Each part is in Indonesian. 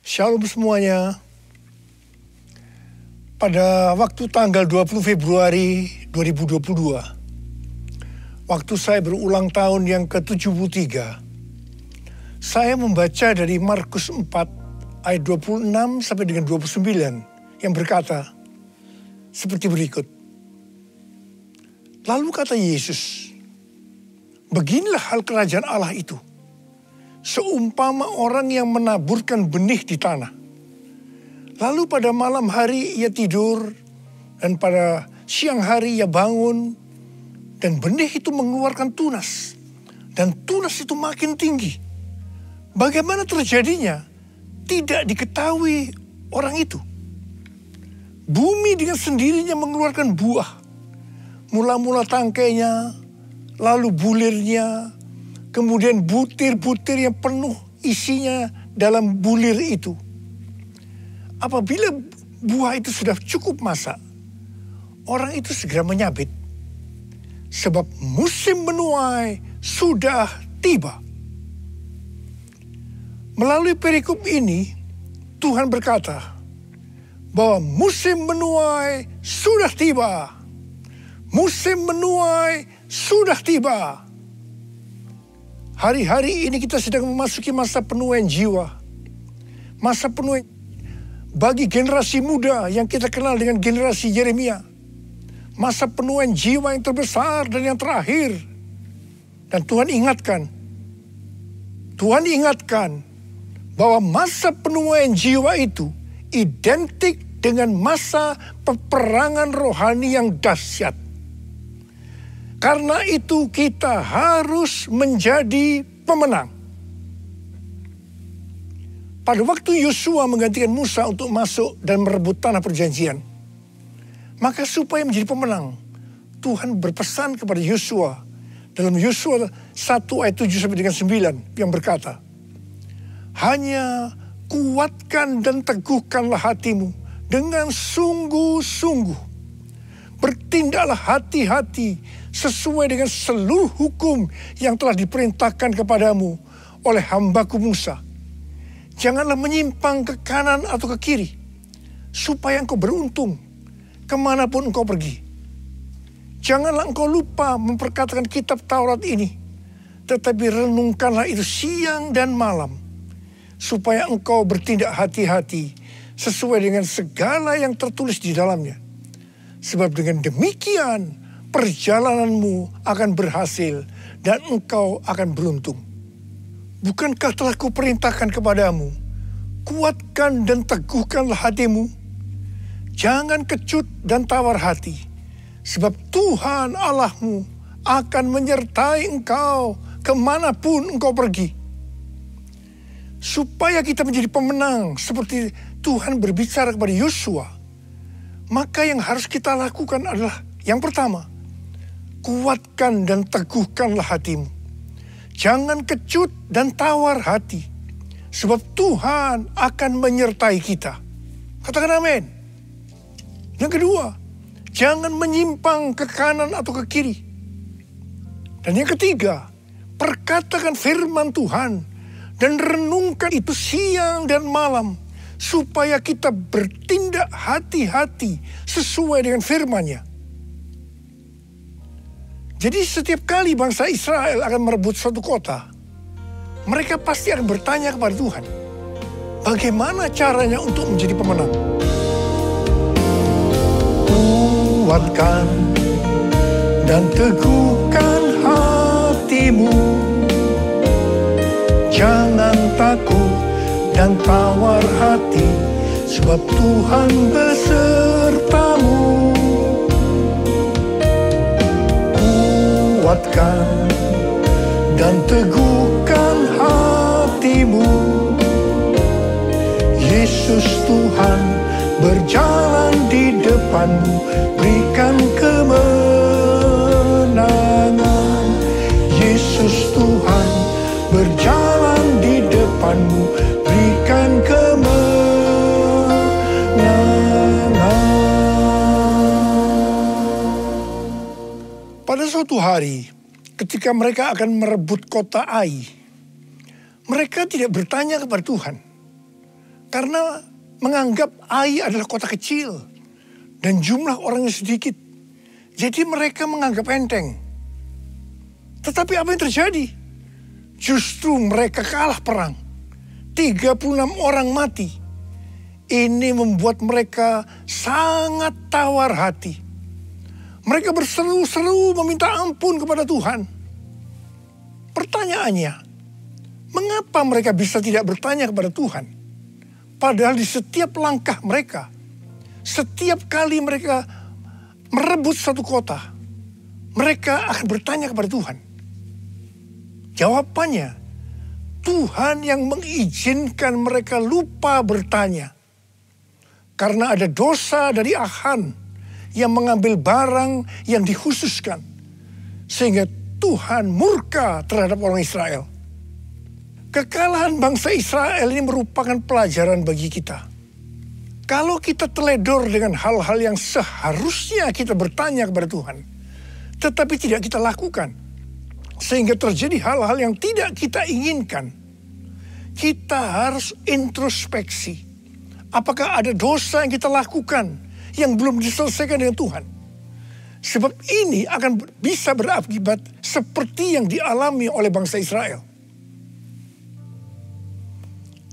Shalom semuanya. Pada waktu tanggal 20 Februari 2022, waktu saya berulang tahun yang ke-73, saya membaca dari Markus 4 ayat 26 sampai dengan 29 yang berkata seperti berikut. Lalu kata Yesus, beginilah hal kerajaan Allah itu. Seumpama orang yang menaburkan benih di tanah. Lalu pada malam hari ia tidur, dan pada siang hari ia bangun, dan benih itu mengeluarkan tunas. Dan tunas itu makin tinggi. Bagaimana terjadinya? Tidak diketahui orang itu. Bumi dengan sendirinya mengeluarkan buah. Mula-mula tangkainya, lalu bulirnya, kemudian butir-butir yang penuh isinya dalam bulir itu. Apabila buah itu sudah cukup masak, orang itu segera menyabit. Sebab musim menuai sudah tiba. Melalui perikop ini, Tuhan berkata bahwa musim menuai sudah tiba. Musim menuai sudah tiba. Hari-hari ini kita sedang memasuki masa penuaian jiwa. Masa penuaian bagi generasi muda yang kita kenal dengan generasi Yeremia. Masa penuaian jiwa yang terbesar dan yang terakhir. Dan Tuhan ingatkan bahwa masa penuaian jiwa itu identik dengan masa peperangan rohani yang dahsyat. Karena itu kita harus menjadi pemenang. Pada waktu Yosua menggantikan Musa untuk masuk dan merebut tanah perjanjian, maka supaya menjadi pemenang, Tuhan berpesan kepada Yosua dalam Yosua 1 ayat 7 sampai dengan 9 yang berkata, hanya kuatkan dan teguhkanlah hatimu dengan sungguh-sungguh. Bertindaklah hati-hati sesuai dengan seluruh hukum yang telah diperintahkan kepadamu oleh hambaku Musa. Janganlah menyimpang ke kanan atau ke kiri, supaya engkau beruntung kemanapun engkau pergi. Janganlah engkau lupa memperkatakan kitab Taurat ini, tetapi renungkanlah itu siang dan malam, supaya engkau bertindak hati-hati sesuai dengan segala yang tertulis di dalamnya. Sebab dengan demikian perjalananmu akan berhasil dan engkau akan beruntung. Bukankah telah kuperintahkan kepadamu, kuatkan dan teguhkanlah hatimu. Jangan kecut dan tawar hati, sebab Tuhan Allahmu akan menyertai engkau kemanapun engkau pergi. Supaya kita menjadi pemenang seperti Tuhan berbicara kepada Yosua, maka yang harus kita lakukan adalah yang pertama, kuatkan dan teguhkanlah hatimu. Jangan kecut dan tawar hati, sebab Tuhan akan menyertai kita. Katakan amin. Yang kedua, jangan menyimpang ke kanan atau ke kiri. Dan yang ketiga, perkatakan firman Tuhan dan renungkan itu siang dan malam, supaya kita bertindak hati-hati sesuai dengan firman-Nya. Jadi setiap kali bangsa Israel akan merebut suatu kota, mereka pasti akan bertanya kepada Tuhan, bagaimana caranya untuk menjadi pemenang? Kuatkan dan teguhkan hatimu, jangan takut dan tawar hati, sebab Tuhan besertamu. Kuatkan dan teguhkan hatimu, Yesus Tuhan berjalan di depanmu, berikan kemenangan. Yesus Tuhan berjalan di depanmu, berikan kemenangan. Pada suatu hari, ketika mereka akan merebut kota Ai, mereka tidak bertanya kepada Tuhan, Karena menganggap Ai adalah kota kecil dan jumlah orangnya sedikit. Jadi mereka menganggap enteng. Tetapi apa yang terjadi? Justru mereka kalah perang. 36 orang mati. Ini membuat mereka sangat tawar hati. Mereka berseru-seru meminta ampun kepada Tuhan. Pertanyaannya, mengapa mereka bisa tidak bertanya kepada Tuhan? Padahal di setiap langkah mereka, setiap kali mereka merebut satu kota, mereka akan bertanya kepada Tuhan. Jawabannya, Tuhan yang mengizinkan mereka lupa bertanya. Karena ada dosa dari Achan yang mengambil barang yang dikhususkan. Sehingga Tuhan murka terhadap orang Israel. Kekalahan bangsa Israel ini merupakan pelajaran bagi kita. Kalau kita teledor dengan hal-hal yang seharusnya kita bertanya kepada Tuhan, tetapi tidak kita lakukan, sehingga terjadi hal-hal yang tidak kita inginkan, kita harus introspeksi. Apakah ada dosa yang kita lakukan yang belum diselesaikan dengan Tuhan? Sebab ini akan bisa berakibat seperti yang dialami oleh bangsa Israel.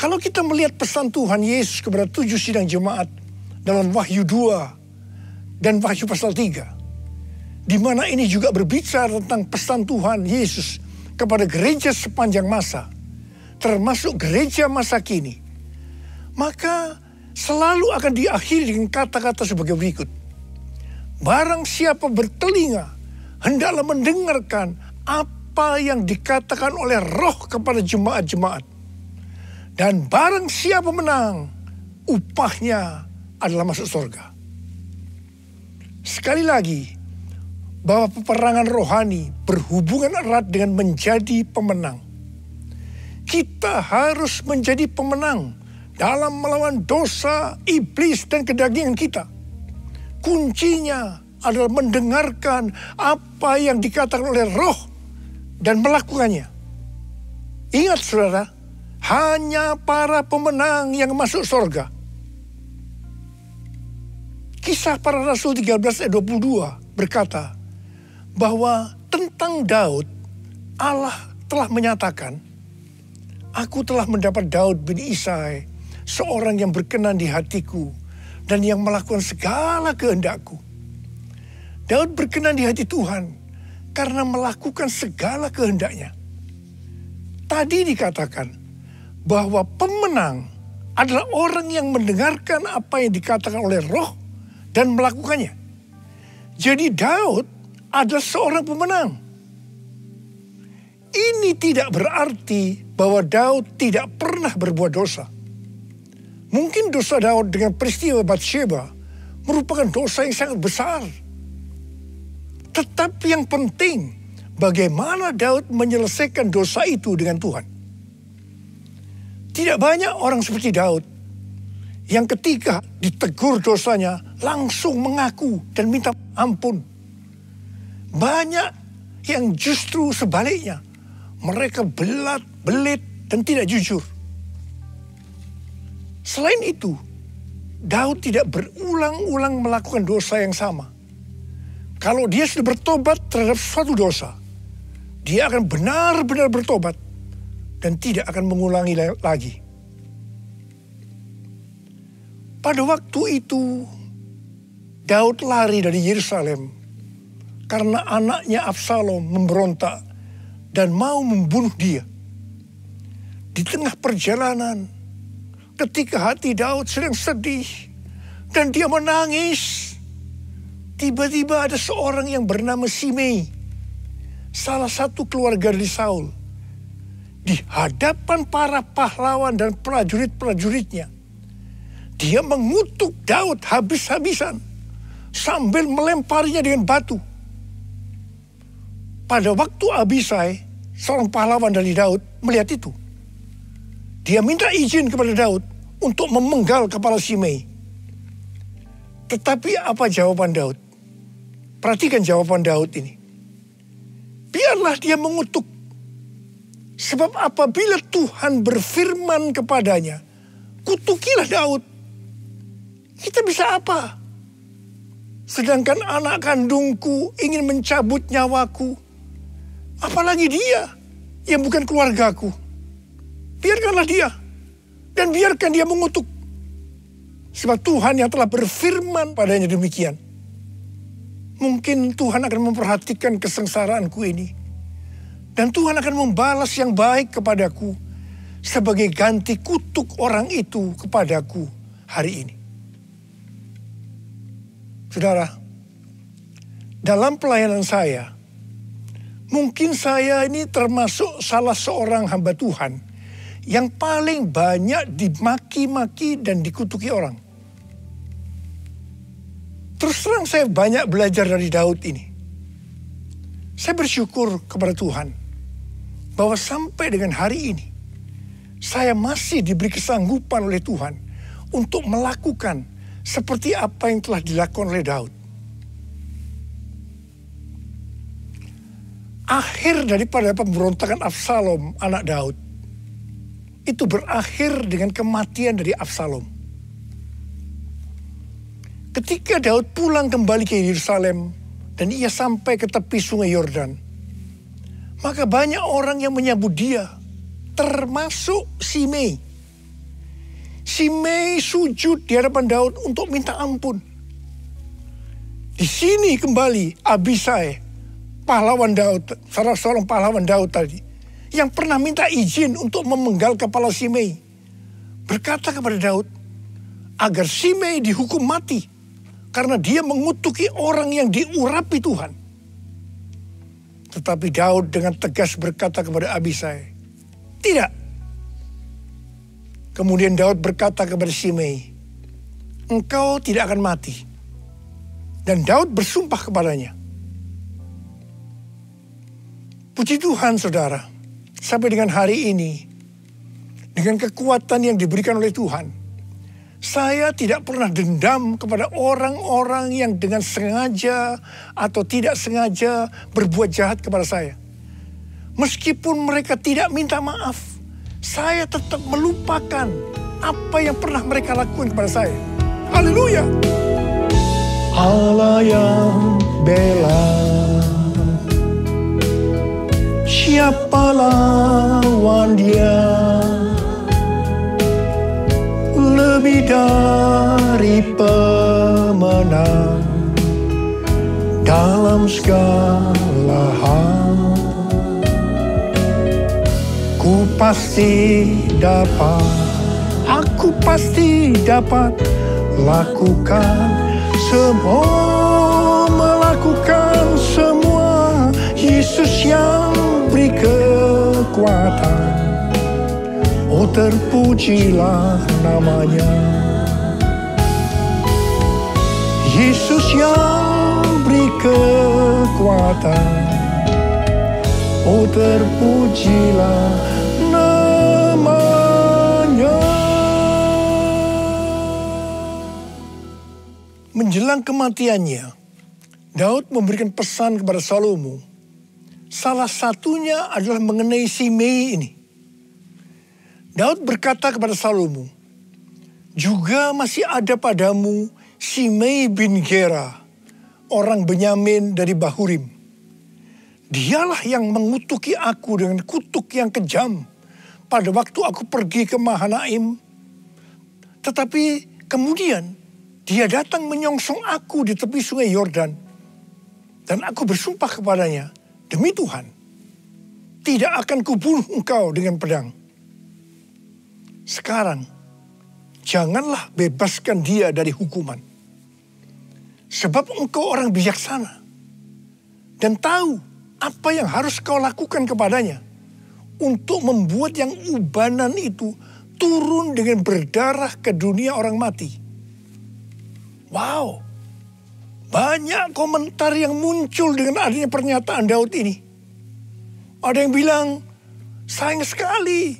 Kalau kita melihat pesan Tuhan Yesus kepada 7 sidang jemaat dalam Wahyu 2 dan Wahyu pasal 3, di mana ini juga berbicara tentang pesan Tuhan Yesus kepada gereja sepanjang masa, termasuk gereja masa kini, maka selalu akan diakhiri dengan kata-kata sebagai berikut. Barang siapa bertelinga, hendaklah mendengarkan apa yang dikatakan oleh Roh kepada jemaat-jemaat. Dan barang siapa menang, upahnya adalah masuk surga. Sekali lagi, bahwa peperangan rohani berhubungan erat dengan menjadi pemenang. Kita harus menjadi pemenang dalam melawan dosa, iblis, dan kedagingan kita. Kuncinya adalah mendengarkan apa yang dikatakan oleh Roh dan melakukannya. Ingat saudara, hanya para pemenang yang masuk surga. Kisah Para Rasul 13 ayat 22 berkata bahwa tentang Daud, Allah telah menyatakan, aku telah mendapat Daud bin Isai, seorang yang berkenan di hatiku dan yang melakukan segala kehendakku. Daud berkenan di hati Tuhan karena melakukan segala kehendaknya. Tadi dikatakan bahwa pemenang adalah orang yang mendengarkan apa yang dikatakan oleh Roh dan melakukannya. Jadi Daud adalah seorang pemenang. Ini tidak berarti bahwa Daud tidak pernah berbuat dosa. Mungkin dosa Daud dengan peristiwa Batsheba merupakan dosa yang sangat besar. Tetapi yang penting, bagaimana Daud menyelesaikan dosa itu dengan Tuhan. Tidak banyak orang seperti Daud yang ketika ditegur dosanya langsung mengaku dan minta ampun. Banyak yang justru sebaliknya, mereka belit dan tidak jujur. Selain itu, Daud tidak berulang-ulang melakukan dosa yang sama. Kalau dia sudah bertobat terhadap suatu dosa, dia akan benar-benar bertobat dan tidak akan mengulangi lagi. Pada waktu itu, Daud lari dari Yerusalem karena anaknya Absalom memberontak dan mau membunuh dia. Di tengah perjalanan, ketika hati Daud sedang sedih dan dia menangis, tiba-tiba ada seorang yang bernama Simei, salah satu keluarga dari Saul, di hadapan para pahlawan dan prajurit-prajuritnya. Dia mengutuk Daud habis-habisan sambil melemparinya dengan batu. Pada waktu Abisai, seorang pahlawan dari Daud, melihat itu, dia minta izin kepada Daud untuk memenggal kepala Simei. Tetapi apa jawaban Daud? Perhatikan jawaban Daud ini. Biarlah dia mengutuk. Sebab apabila Tuhan berfirman kepadanya, Kutukilah Daud. Kita bisa apa? Sedangkan anak kandungku ingin mencabut nyawaku. Apalagi dia yang bukan keluargaku. Biarkanlah dia. Dan biarkan dia mengutuk. Sebab Tuhan yang telah berfirman padanya demikian. Mungkin Tuhan akan memperhatikan kesengsaraanku ini. Dan Tuhan akan membalas yang baik kepadaku. Sebagai ganti kutuk orang itu kepadaku hari ini. Saudara, dalam pelayanan saya, mungkin saya ini termasuk salah seorang hamba Tuhan yang paling banyak dimaki-maki dan dikutuki orang. Terus terang saya banyak belajar dari Daud ini. Saya bersyukur kepada Tuhan bahwa sampai dengan hari ini, saya masih diberi kesanggupan oleh Tuhan untuk melakukan seperti apa yang telah dilakukan oleh Daud. Akhir daripada pemberontakan Absalom, anak Daud, itu berakhir dengan kematian dari Absalom. Ketika Daud pulang kembali ke Yerusalem dan ia sampai ke tepi sungai Yordan, maka banyak orang yang menyambut dia, termasuk Shimei. Shimei sujud di hadapan Daud untuk minta ampun. Di sini kembali Abisai, pahlawan Daud, salah seorang pahlawan Daud tadi, yang pernah minta izin untuk memenggal kepala Shimei, berkata kepada Daud agar Shimei dihukum mati karena dia mengutuki orang yang diurapi Tuhan. Tetapi Daud dengan tegas berkata kepada Abisai, tidak. Kemudian Daud berkata kepada Shimei, engkau tidak akan mati. Dan Daud bersumpah kepadanya. Puji Tuhan saudara, sampai dengan hari ini, dengan kekuatan yang diberikan oleh Tuhan, saya tidak pernah dendam kepada orang-orang yang dengan sengaja atau tidak sengaja berbuat jahat kepada saya. Meskipun mereka tidak minta maaf, saya tetap melupakan apa yang pernah mereka lakukan kepada saya. Haleluya. Allah yang bela, siapa lawan dia? Lebih dari pemenang dalam segala hal. Aku pasti dapat lakukan semua, melakukan semua. Yesus yang beri kekuatan, oh terpujilah namanya. Yesus yang beri kekuatan, oh terpujilah namanya. Menjelang kematiannya, Daud memberikan pesan kepada Salomo. Salah satunya adalah mengenai Shimei ini. Daud berkata kepada Salomo, juga masih ada padamu Shimei bin Gera, orang Benyamin dari Bahurim. Dialah yang mengutuki aku dengan kutuk yang kejam pada waktu aku pergi ke Mahanaim. Tetapi kemudian dia datang menyongsong aku di tepi sungai Yordan. Dan aku bersumpah kepadanya, demi Tuhan, tidak akan kubunuh engkau dengan pedang. Sekarang, janganlah bebaskan dia dari hukuman. Sebab engkau orang bijaksana dan tahu apa yang harus kau lakukan kepadanya untuk membuat yang ubanan itu turun dengan berdarah ke dunia orang mati. Wow, banyak komentar yang muncul dengan adanya pernyataan Daud ini. Ada yang bilang, sayang sekali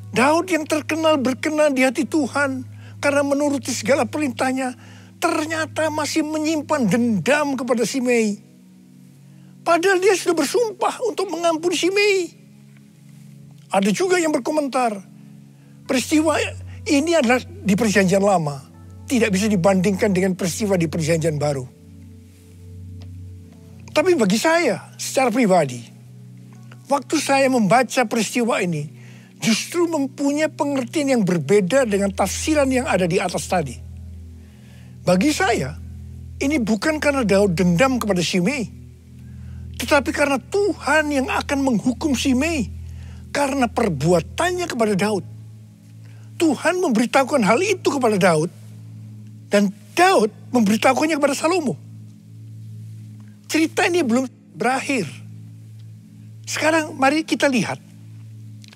Daud yang terkenal berkenan di hati Tuhan karena menuruti segala perintahnya, ternyata masih menyimpan dendam kepada Shimei. Padahal dia sudah bersumpah untuk mengampuni Shimei. Ada juga yang berkomentar, peristiwa ini adalah di Perjanjian Lama. Tidak bisa dibandingkan dengan peristiwa di Perjanjian Baru. Tapi bagi saya, secara pribadi, waktu saya membaca peristiwa ini, justru mempunyai pengertian yang berbeda dengan tafsiran yang ada di atas tadi. Bagi saya, ini bukan karena Daud dendam kepada Shimei, tetapi karena Tuhan yang akan menghukum Shimei karena perbuatannya kepada Daud. Tuhan memberitahukan hal itu kepada Daud, dan Daud memberitahukannya kepada Salomo. Cerita ini belum berakhir. Sekarang mari kita lihat,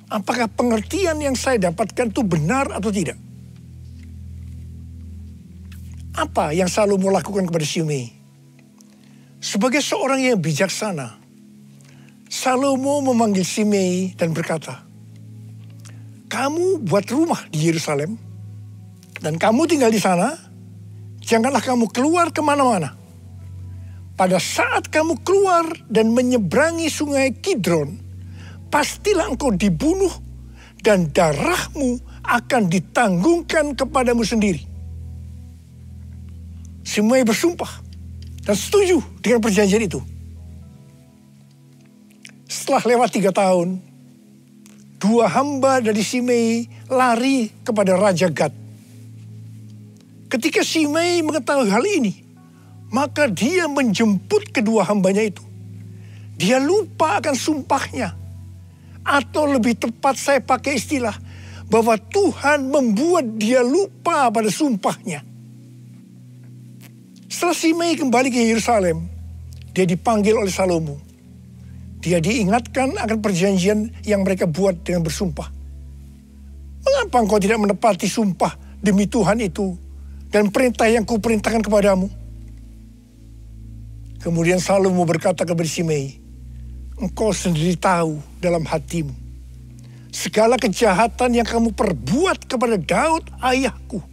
apakah pengertian yang saya dapatkan itu benar atau tidak. Apa yang Salomo lakukan kepada Shimei? Sebagai seorang yang bijaksana, Salomo memanggil Shimei dan berkata, "Kamu buat rumah di Yerusalem, dan kamu tinggal di sana, janganlah kamu keluar kemana-mana. Pada saat kamu keluar dan menyeberangi sungai Kidron, pastilah engkau dibunuh dan darahmu akan ditanggungkan kepadamu sendiri." Shimei bersumpah dan setuju dengan perjanjian itu. Setelah lewat 3 tahun, 2 hamba dari Shimei lari kepada Raja Gad. Ketika Shimei mengetahui hal ini, maka dia menjemput kedua hambanya itu. Dia lupa akan sumpahnya. Atau lebih tepat saya pakai istilah, bahwa Tuhan membuat dia lupa pada sumpahnya. Setelah Shimei kembali ke Yerusalem, dia dipanggil oleh Salomo. Dia diingatkan akan perjanjian yang mereka buat dengan bersumpah. Mengapa engkau tidak menepati sumpah demi Tuhan itu dan perintah yang kuperintahkan kepadamu? Kemudian Salomo berkata kepada Shimei, "Engkau sendiri tahu dalam hatimu segala kejahatan yang kamu perbuat kepada Daud ayahku.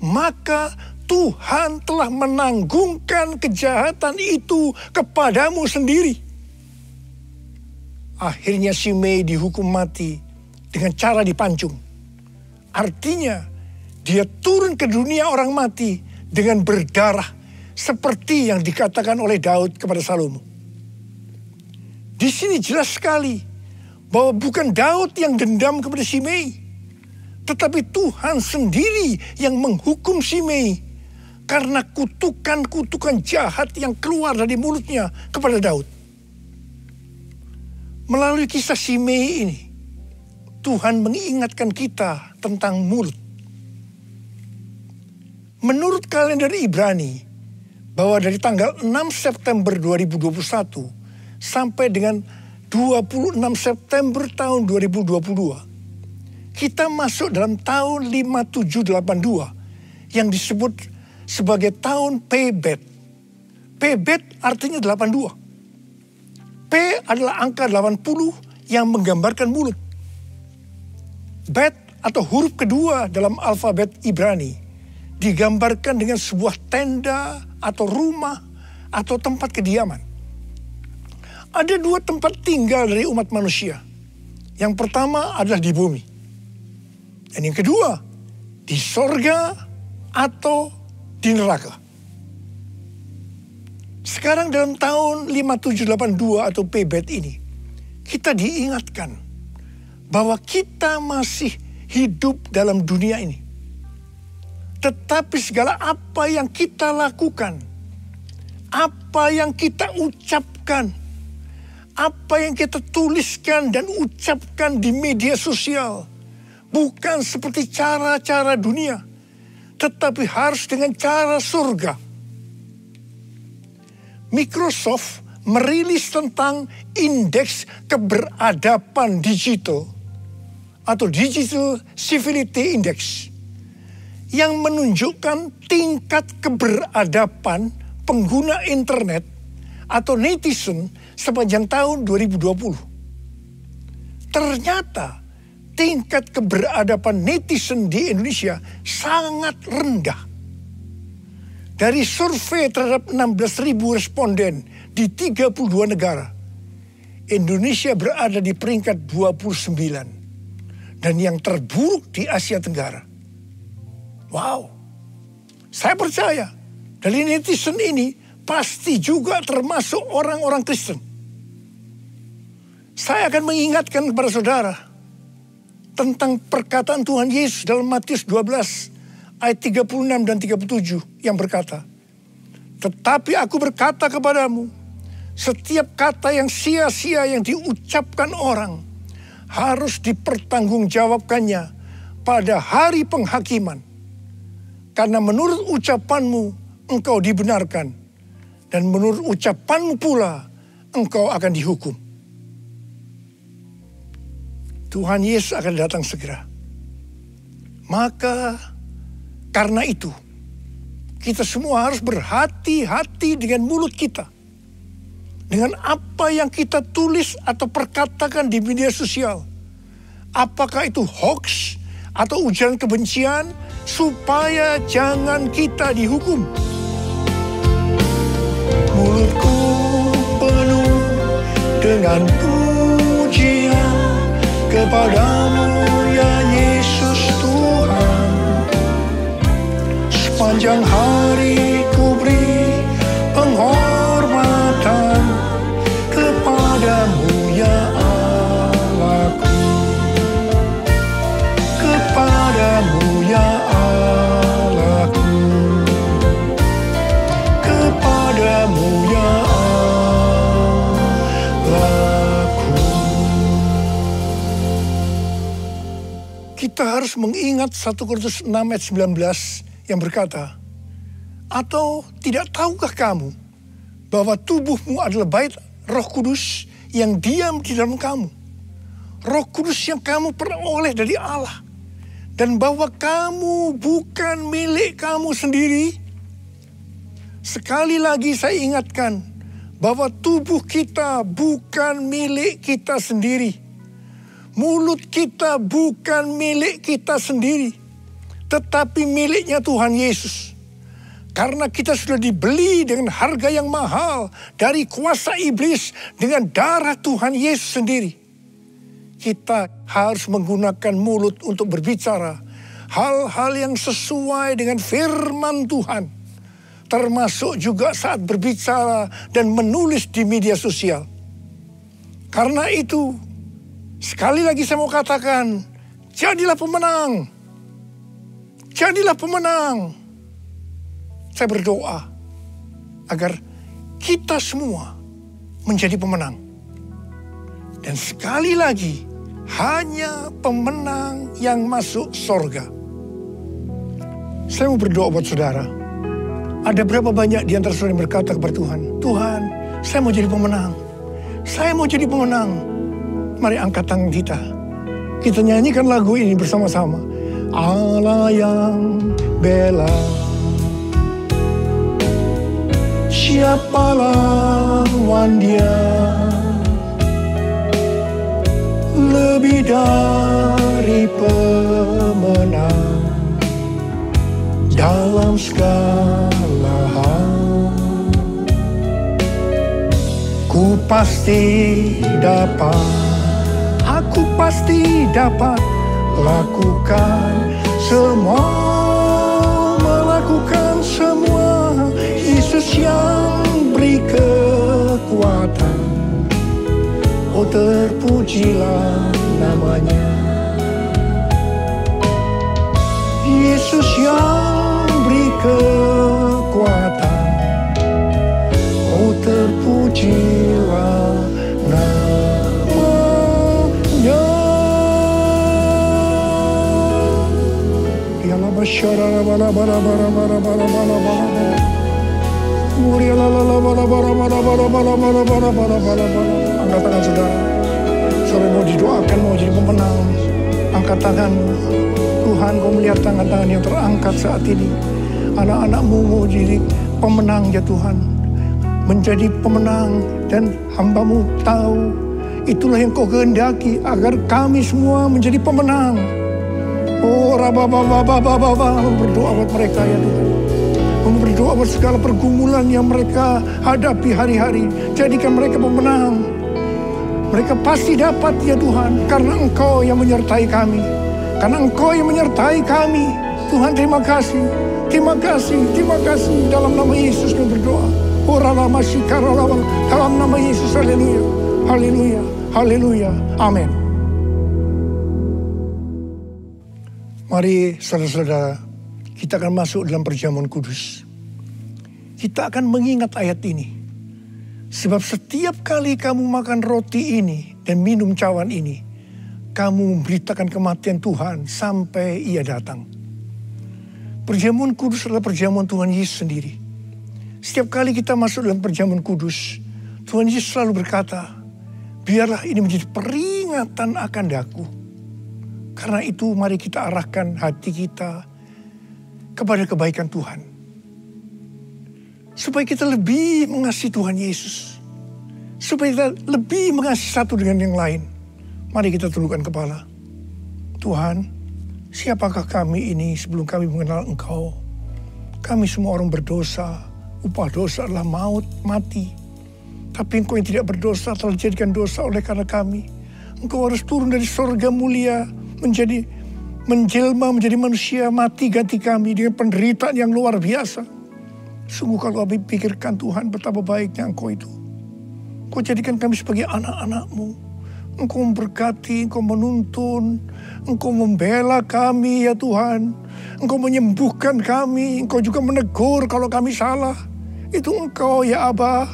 Maka Tuhan telah menanggungkan kejahatan itu kepadamu sendiri." Akhirnya Shimei dihukum mati dengan cara dipancung. Artinya dia turun ke dunia orang mati dengan berdarah, seperti yang dikatakan oleh Daud kepada Salomo. Di sini jelas sekali bahwa bukan Daud yang dendam kepada Shimei, tetapi Tuhan sendiri yang menghukum Shimei karena kutukan-kutukan jahat yang keluar dari mulutnya kepada Daud. Melalui kisah Shimei ini, Tuhan mengingatkan kita tentang mulut. Menurut kalender Ibrani, bahwa dari tanggal 6 September 2021 sampai dengan 26 September tahun 2022, kita masuk dalam tahun 5782 yang disebut sebagai tahun Pebet. Pebet artinya 82. P adalah angka 80 yang menggambarkan mulut. Bet atau huruf kedua dalam alfabet Ibrani digambarkan dengan sebuah tenda atau rumah atau tempat kediaman. Ada 2 tempat tinggal dari umat manusia. Yang pertama adalah di bumi. Dan yang kedua, di sorga atau di neraka. Sekarang dalam tahun 5782 atau Pebet ini, kita diingatkan bahwa kita masih hidup dalam dunia ini. Tetapi segala apa yang kita lakukan, apa yang kita ucapkan, apa yang kita tuliskan dan ucapkan di media sosial, bukan seperti cara-cara dunia, tetapi harus dengan cara surga. Microsoft merilis tentang indeks keberadaban digital atau Digital Civility Index yang menunjukkan tingkat keberadaban pengguna internet atau netizen sepanjang tahun 2020. Ternyata tingkat keberadaban netizen di Indonesia sangat rendah. Dari survei terhadap 16.000 responden di 32 negara, Indonesia berada di peringkat 29. dan yang terburuk di Asia Tenggara. Wow, saya percaya dari netizen ini pasti juga termasuk orang-orang Kristen. Saya akan mengingatkan kepada saudara tentang perkataan Tuhan Yesus dalam Matius 12 ayat 36 dan 37 yang berkata, "Tetapi aku berkata kepadamu, setiap kata yang sia-sia yang diucapkan orang harus dipertanggungjawabkannya pada hari penghakiman. Karena menurut ucapanmu engkau dibenarkan, dan menurut ucapanmu pula engkau akan dihukum." Tuhan Yesus akan datang segera. Maka karena itu, kita semua harus berhati-hati dengan mulut kita. Dengan apa yang kita tulis atau perkatakan di media sosial. Apakah itu hoax atau ujaran kebencian, supaya jangan kita dihukum. Mulutku penuh dengan pujian kepadamu ya Yesus Tuhan. Sepanjang hari ku beri penghormatan kepadamu ya Allahku. Kepadamu ya Allahku. Kepadamu ya Allahku. Kita harus mengingat 1 Korintus 6 ayat 19 yang berkata, "Atau tidak tahukah kamu bahwa tubuhmu adalah bait Roh Kudus yang diam di dalam kamu? Roh Kudus yang kamu peroleh dari Allah, dan bahwa kamu bukan milik kamu sendiri." Sekali lagi saya ingatkan bahwa tubuh kita bukan milik kita sendiri. Mulut kita bukan milik kita sendiri, tetapi miliknya Tuhan Yesus. Karena kita sudah dibeli dengan harga yang mahal dari kuasa iblis dengan darah Tuhan Yesus sendiri. Kita harus menggunakan mulut untuk berbicara hal-hal yang sesuai dengan firman Tuhan. Termasuk juga saat berbicara dan menulis di media sosial. Karena itu, sekali lagi saya mau katakan, jadilah pemenang. Jadilah pemenang. Saya berdoa agar kita semua menjadi pemenang. Dan sekali lagi, hanya pemenang yang masuk sorga. Saya mau berdoa buat saudara. Ada berapa banyak di antara saudara yang berkata kepada Tuhan, "Tuhan, saya mau jadi pemenang. Saya mau jadi pemenang." Mari angkat tangan kita. Kita nyanyikan lagu ini bersama-sama. Allah yang bela, siapa lawan Dia? Lebih dari pemenang dalam segala hal. Ku pasti dapat, aku pasti dapat lakukan semua, melakukan semua. Yesus yang beri kekuatan, oh terpujilah namanya. Yesus yang beri kekuatan, oh terpujilah namanya. Dialah masyarakat bala bala bala bala bala bala bala. Angkat tangan saudara. Saudara mau didoakan, mau jadi pemenang. Angkat tangan. Tuhan, kau melihat tangan-tangan yang terangkat saat ini. Anak-anakmu mau jadi pemenang ya Tuhan. Menjadi pemenang, dan hamba-Mu tahu itulah yang kau kehendaki agar kami semua menjadi pemenang. Oh rabababababababa, berdoa buat mereka ya Tuhan. Berdoa buat segala pergumulan yang mereka hadapi hari-hari. Jadikan mereka pemenang. Mereka pasti dapat ya Tuhan, karena Engkau yang menyertai kami. Karena Engkau yang menyertai kami. Tuhan terima kasih. Terima kasih, terima kasih. Dalam nama Yesus kami berdoa. Dalam nama Yesus, haleluya. Haleluya, haleluya, amin. Mari saudara-saudara, kita akan masuk dalam perjamuan kudus. Kita akan mengingat ayat ini. Sebab setiap kali kamu makan roti ini dan minum cawan ini, kamu memberitakan kematian Tuhan sampai Ia datang. Perjamuan kudus adalah perjamuan Tuhan Yesus sendiri. Setiap kali kita masuk dalam perjamuan kudus, Tuhan Yesus selalu berkata, biarlah ini menjadi peringatan akan daku. Karena itu mari kita arahkan hati kita kepada kebaikan Tuhan. Supaya kita lebih mengasihi Tuhan Yesus. Supaya kita lebih mengasihi satu dengan yang lain. Mari kita tundukkan kepala. Tuhan, siapakah kami ini sebelum kami mengenal Engkau? Kami semua orang berdosa. Upah dosa adalah maut, mati. Tapi Engkau yang tidak berdosa telah dijadikan dosa oleh karena kami. Engkau harus turun dari surga mulia menjelma menjadi manusia, mati ganti kami dengan penderitaan yang luar biasa. Sungguh kalau kami pikirkan Tuhan betapa baiknya Engkau itu. Engkau jadikan kami sebagai anak-anak-Mu. Engkau memberkati, Engkau menuntun, Engkau membela kami ya Tuhan. Engkau menyembuhkan kami, Engkau juga menegur kalau kami salah. Itu Engkau ya Aba,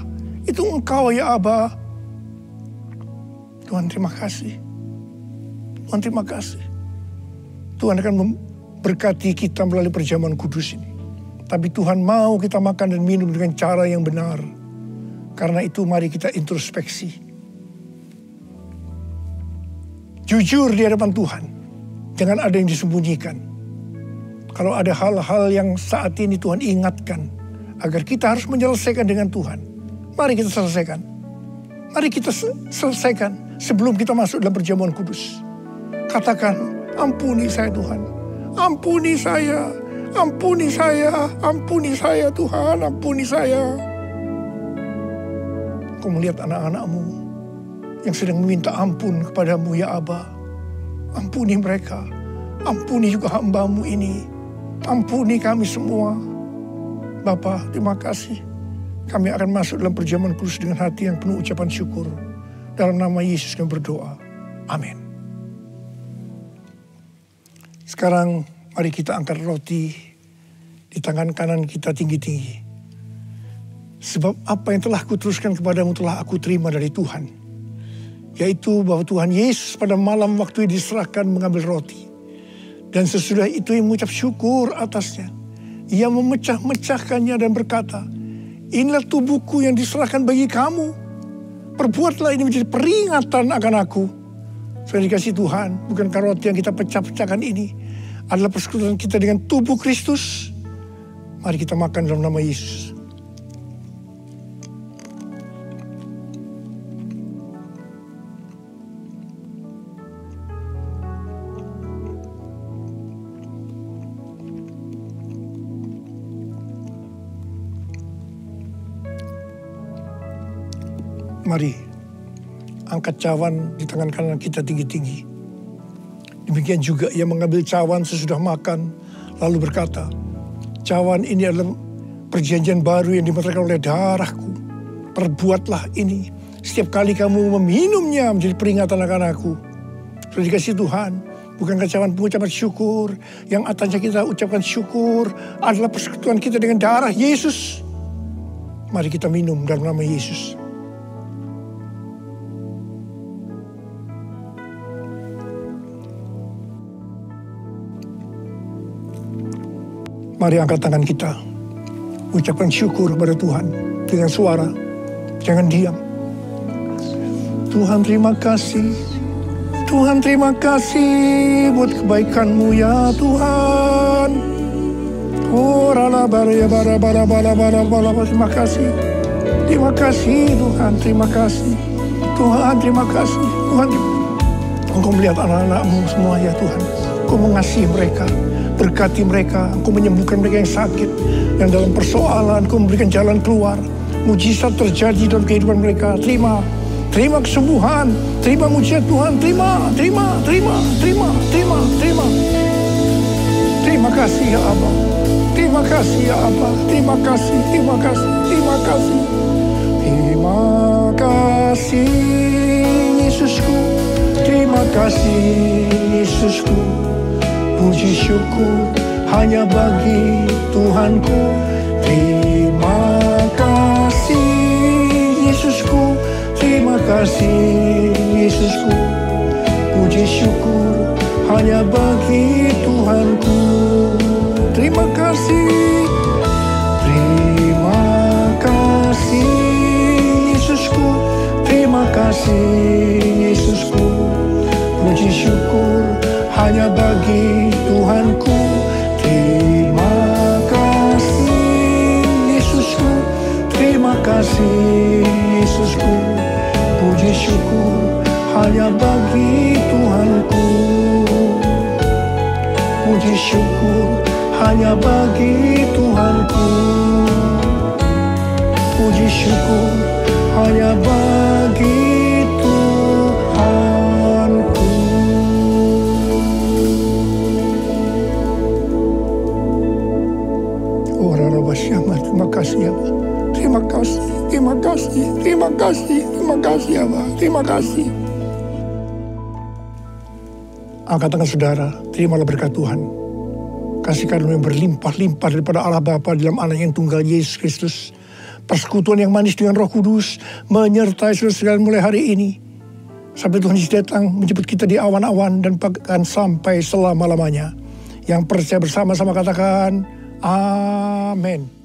itu Engkau ya Aba. Tuhan terima kasih. Tuhan terima kasih. Tuhan akan memberkati kita melalui perjamuan kudus ini. Tapi Tuhan mau kita makan dan minum dengan cara yang benar. Karena itu mari kita introspeksi. Jujur di hadapan Tuhan. Jangan ada yang disembunyikan. Kalau ada hal-hal yang saat ini Tuhan ingatkan. Agar kita harus menyelesaikan dengan Tuhan. Mari kita selesaikan. Mari kita selesaikan sebelum kita masuk dalam perjamuan kudus. Katakan, ampuni saya Tuhan. Ampuni saya. Ampuni saya Tuhan, ampuni saya. Kau melihat anak-anak-Mu yang sedang meminta ampun kepadamu ya Aba. Ampuni mereka, ampuni juga hamba-Mu ini. Ampuni kami semua. Bapa, terima kasih. Kami akan masuk dalam perjamuan kudus dengan hati yang penuh ucapan syukur. Dalam nama Yesus kami berdoa. Amin. Sekarang mari kita angkat roti di tangan kanan kita tinggi-tinggi. Sebab apa yang telah kuteruskan kepadamu telah aku terima dari Tuhan. Yaitu bahwa Tuhan Yesus pada malam waktu diserahkan mengambil roti. Dan sesudah itu ia mengucap syukur atasnya. Ia memecah-mecahkannya dan berkata, inilah tubuhku yang diserahkan bagi kamu. Perbuatlah ini menjadi peringatan akan aku. Sudah dikasih Tuhan, bukankah roti yang kita pecah-pecahkan ini adalah persekutuan kita dengan tubuh Kristus. Mari kita makan dalam nama Yesus. Mari angkat cawan di tangan kanan kita tinggi-tinggi. Demikian juga ia mengambil cawan sesudah makan, lalu berkata, cawan ini adalah perjanjian baru yang dimeteraikan oleh darahku. Perbuatlah ini setiap kali kamu meminumnya menjadi peringatan akan aku. Sudah dikasih Tuhan, bukankah cawan pengucapan syukur, yang atasnya kita ucapkan syukur adalah persekutuan kita dengan darah Yesus. Mari kita minum dalam nama Yesus. Mari angkat tangan kita. Ucapkan syukur kepada Tuhan. Dengan suara. Jangan diam. Tuhan terima kasih. Tuhan terima kasih buat kebaikan-Mu ya Tuhan. Oh rala bara. Terima kasih. Terima kasih Tuhan. Terima kasih. Tuhan terima kasih. Tuhan, Engkau melihat anak-anak-Mu semua ya Tuhan. Engkau mengasihi mereka. Berkati mereka, Engkau menyembuhkan mereka yang sakit, yang dalam persoalan, Engkau memberikan jalan keluar. Mujizat terjadi dalam kehidupan mereka. Terima terima kesembuhan, terima mujizat Tuhan, terima. Terima kasih ya Abba. Terima kasih ya Abba. Terima kasih. Terima kasih Yesusku. Terima kasih Yesusku. Puji syukur hanya bagi Tuhanku. Terima kasih Yesusku. Terima kasih Yesusku. Puji syukur hanya bagi Tuhanku. Terima kasih. Terima kasih Yesusku. Terima kasih Yesusku. Puji syukur hanya bagi Tuhanku. Terima kasih Yesusku. Terima kasih Yesusku. Puji syukur hanya bagi Tuhanku. Puji syukur hanya bagi Tuhanku. Puji syukur hanya bagi Tuhanku. Oh Rara Syama, terima kasih ya Pak. Terima kasih, terima kasih, terima kasih, terima kasih ya Pak. Terima kasih. Angkat tangan saudara, terimalah berkat Tuhan. Kasih karunia yang berlimpah-limpah daripada Allah Bapa dalam anak yang tunggal Yesus Kristus. Persekutuan yang manis dengan Roh Kudus menyertai saudara sekalian mulai hari ini. Sampai Tuhan Yesus datang menjemput kita di awan-awan dan bahkan sampai selama-lamanya. Yang percaya bersama-sama katakan, Amin.